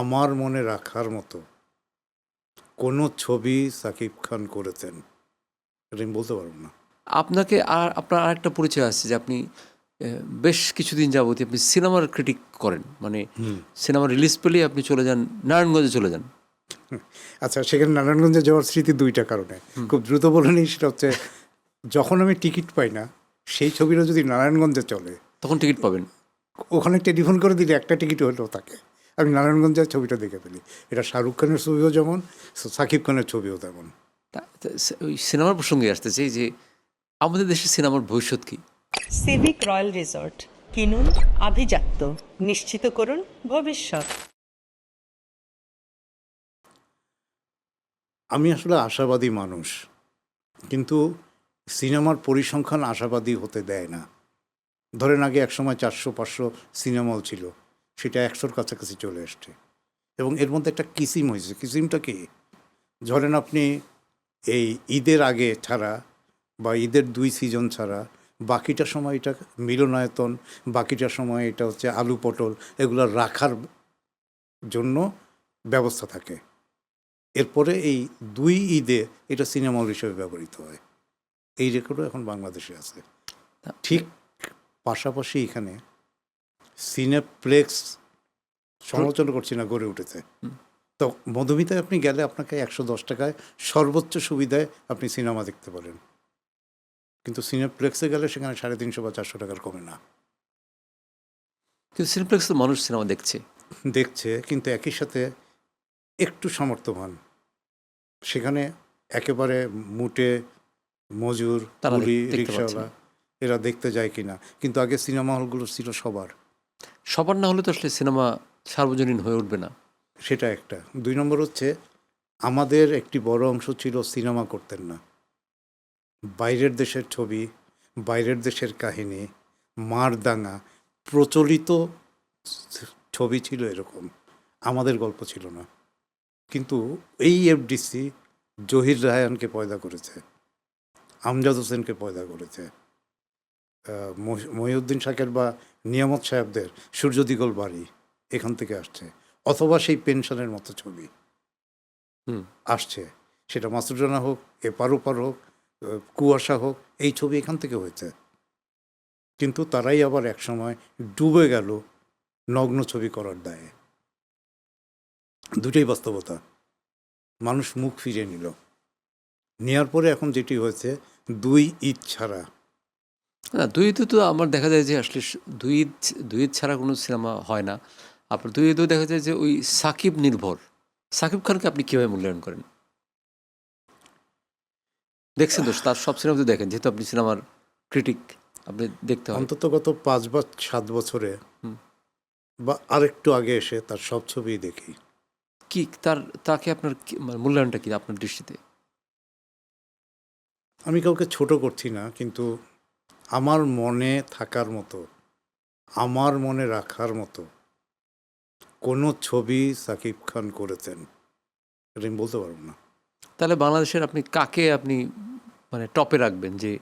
আমার মনে রাখার মতো কোনো ছবি সাকিব খান করেছেন এটা আমি বলতে পারবো না। আপনাকে আর আপনার আরেকটা পরিচয় আছে যে আপনি বেশ কিছুদিন যাবতই আপনি সিনেমার ক্রিটিক করেন, মানে সিনেমা রিলিজ পেলেই আপনি চলে যান নারায়ণগঞ্জে চলে যান। আচ্ছা, সেখানে নারায়ণগঞ্জে যাওয়ার স্মৃতি দুইটা কারণে, খুব দ্রুত বলে নিই। সেটা হচ্ছে, যখন আমি টিকিট পাই না, সেই ছবিটা যদি নারায়ণগঞ্জে চলে, তখন টিকিট পাবেন। ওখানে টেলিফোন করে দিলে একটা টিকিট হলেও থাকে, আমি নারায়ণগঞ্জের ছবিটা দেখে ফেলি। এটা শাহরুখ খানের ছবিও যেমন, সাকিব খানের ছবিও তেমন। ওই সিনেমার প্রসঙ্গে আসতে চাই যে আমাদের দেশের সিনেমার ভবিষ্যৎ কী? সিভিক রয়্যাল রিসর্ট কিনুন আভিজাত্য, নিশ্চিত করুন ভবিষ্যৎ। আমি আসলে আশাবাদী মানুষ, কিন্তু সিনেমার পরিসংখ্যান আশাবাদী হতে দেয় না। ধরেন আগে একসময় 400-500 সিনেমা হল ছিল, সেটা 100-র কাছাকাছি চলে আসছে। এবং এর মধ্যে একটা কিসিম হয়েছে। কিসিমটা কি? ধরেন আপনি এই ঈদের আগে ছাড়া বা ঈদের 2 সিজন ছাড়া বাকিটা সময় এটা মিলনায়তন, বাকিটা সময় এটা হচ্ছে আলু পটল এগুলো রাখার জন্য ব্যবস্থা থাকে। এরপরে এই 2 ঈদে এটা সিনেমা হল হিসেবে ব্যবহৃত হয়। এই রেকর্ডও এখন বাংলাদেশে আছে। ঠিক পাশাপাশি এখানে সিনেপ্লেক্স, সমালোচনা করছি না, গড়ে উঠেছে। তো মধুমিতায় আপনি গেলে আপনাকে 110 টাকায় সর্বোচ্চ সুবিধায় আপনি সিনেমা দেখতে পারেন, কিন্তু সিনেপ্লেক্সে গেলে সেখানে 350 বা 400 টাকার কমে না। কিন্তু সিনেপ্লেক্স তো মানুষ সিনেমা দেখছে, কিন্তু একই সাথে একটু সামর্থ্যবান সেখানে একেবারে মুটে মজুর, তারা কুলি, দেখতে রিক্সাওয়ালা এরা দেখতে যায় কিনা। কিন্তু আগে সিনেমা হলগুলো ছিল সবার। সবার না হলে তো আসলে সিনেমা সার্বজনীন হয়ে উঠবে না। সেটা একটা। 2 নম্বর হচ্ছে, আমাদের একটি বড় অংশ ছিল সিনেমা করতেন না। বাইরের দেশের ছবি, বাইরের দেশের কাহিনী, মারদাঙ্গা, প্রচলিত ছবি ছিল এরকম, আমাদের গল্প ছিল না। কিন্তু এই এফডিসি জহির রায়হানকে পয়দা করেছে, আমজাদ হোসেনকে পয়দা করেছে, মহিউদ্দিন শাকের বা নিয়ামত সাহেবদের সূর্য দিগল বাড়ি এখান থেকে আসছে, অথবা সেই পেনশনের মতো ছবি আসছে। সেটা মাসুদ রানা হোক, এপার ওপার হোক, কুয়াশা হোক, এই ছবি এখান থেকে হয়েছে। কিন্তু তারাই আবার একসময় ডুবে গেল নগ্ন ছবি করার দায়ে। দুটোই বাস্তবতা। মানুষ মুখ ফিরিয়ে নিল। নেওয়ার পরে এখন যেটি হয়েছে, 2 ঈদ ছাড়া। না, দুই ঈদে তো আমার দেখা যায় যে আসলে দুই ঈদ ছাড়া কোনো সিনেমা হয় না। আপনার দুই ঈদেও দেখা যায় যে ওই সাকিব নির্ভর। সাকিব খানকে আপনি কীভাবে মূল্যায়ন করেন? দেখছেন তো, তার সব সিনেমা তো দেখেন, যেহেতু আপনি সিনেমার ক্রিটিক, আপনি দেখতে হয়। অন্তত গত 5 বা 7 বছরে বা আরেকটু আগে এসে তার সব ছবিই দেখি। কি তাকে আপনার মানে মূল্যায়নটা কি আপনার দৃষ্টিতে? আমি কাউকে ছোট করছি না, কিন্তু আমার মনে থাকার মতো, আমার মনে রাখার মতো কোনো ছবি সাকিব খান করেছেন এটা আমি বলতে পারবো না। তাহলে বাংলাদেশের আপনি কাকে আপনি মানে টপে রাখবেন, যে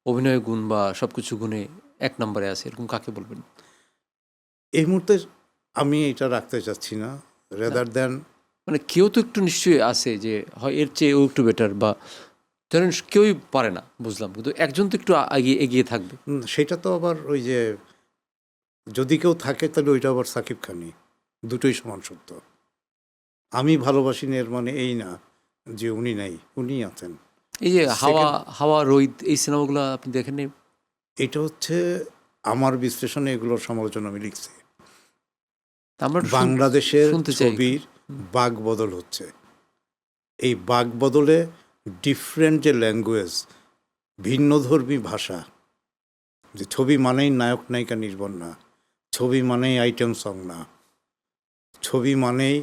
অভিনয় গুণ বা সব কিছু গুণে 1 নম্বরে আছে, এরকম কাকে বলবেন? এই মুহূর্তে আমি এটা রাখতে চাচ্ছি না, রেদার দ্যান। মানে কেউ তো একটু নিশ্চয়ই আছে যে হয় এর চেয়ে ও একটু বেটার, বা ধরেন কেউই পারে না বুঝলাম, কিন্তু একজন তো একটু এগিয়ে থাকবে। সেটা তো আবার ওই যে, যদি কেউ থাকে তাহলে ওইটা আবার সাকিব খানই। দুটোই সমান সত্য। আমি ভালোবাসি না এর মানে এই না যে উনি নাই, উনি আছেন। এই যে হাওয়া, Second, রোহিত, এই সিনেমাগুলো আপনি দেখেননি? এটা হচ্ছে আমার বিশ্লেষণে, এগুলোর সমালোচনা আমি লিখছি। আমরা বাংলাদেশের শুনতে চাই। ছবির বাক বদল হচ্ছে। এই বাক বদলে ডিফারেন্ট যে ল্যাঙ্গুয়েজ, ভিন্নধর্মী ভাষা, যে ছবি মানেই নায়ক নায়িকা নির্ভর না, ছবি মানেই আইটেম সং না, ছবি মানেই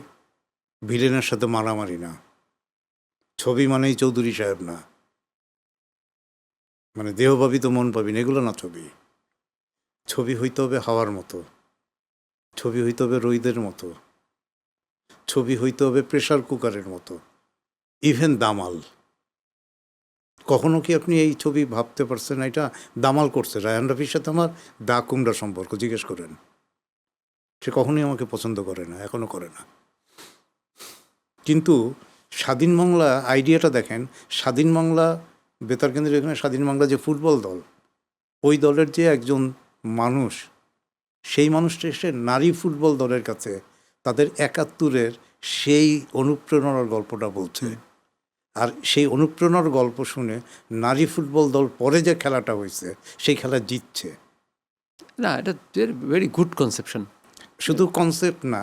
ভিলেনের সাথে মারামারি না, ছবি মানেই চৌধুরী সাহেব না, মানে দেহ পাবি তো মন পাবি না, এগুলো না ছবি। ছবি হইতে হবে হাওয়ার মতো, ছবি হইতে হবে রইদের মতো, ছবি হইতে হবে প্রেশার কুকারের মতো, ইভেন দামাল। কখনো কি আপনি এই ছবি ভাবতে পারছেন এটা দামাল করছে? রায়হান রাফির সাথে আমার দা কুমড়া সম্পর্ক জিজ্ঞেস করেন, সে কখনোই আমাকে পছন্দ করে না, এখনও করে না। কিন্তু স্বাধীন বাংলা আইডিয়াটা দেখেন, স্বাধীন বাংলা বেতার কেন্দ্রের এখানে স্বাধীন বাংলা যে ফুটবল দল, ওই দলের যে একজন মানুষ, সেই মানুষটা এসে নারী ফুটবল দলের কাছে তাদের ৭১-এর সেই অনুপ্রেরণার গল্পটা বলছে। আর সেই অনুপ্রেরণার গল্প শুনে নারী ফুটবল দল পরে যে খেলাটা হয়েছে সেই খেলা জিতছে। না, এটা ভেরি গুড কনসেপশন। শুধু কনসেপ্ট না,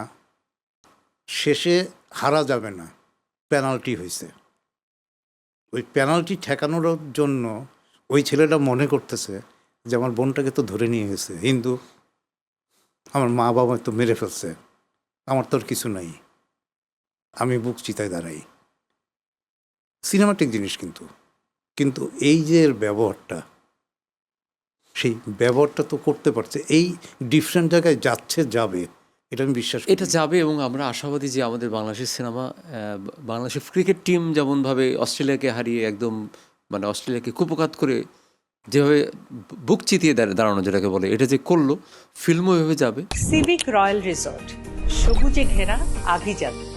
শেষে হারা যাবে না, পেনাল্টি হয়েছে। ওই পেনাল্টি ঠেকানোর জন্য ওই ছেলেটা মনে করতেছে যে আমার বোনটাকে তো ধরে নিয়ে গেছে হিন্দু, আমার মা বাবা তো মেরে ফেলছে, আমার তো আর কিছু নাই, আমি বুক চিতায় দাঁড়াই। সিনেমাটিক জিনিস, কিন্তু এই যে এর ব্যবহারটা, সেই ব্যবহারটা তো করতে পারছে, এই ডিফারেন্ট জায়গায় যাবে, এটা আমি বিশ্বাস করি। এটা যাবে এবং আমরা আশাবাদী যে আমাদের বাংলাদেশের সিনেমা, বাংলাদেশের ক্রিকেট টিম যেমনভাবে অস্ট্রেলিয়াকে হারিয়ে একদম মানে অস্ট্রেলিয়াকে কুপকাত করে যেভাবে বুক চিতিয়ে দাঁড়ানো যেটাকে বলে, এটা যে করলো, ফিল্মও এভাবে যাবে। সিভিক রয়্যাল রিসর্ট, সবুজে ঘেরা আভিজাত্য।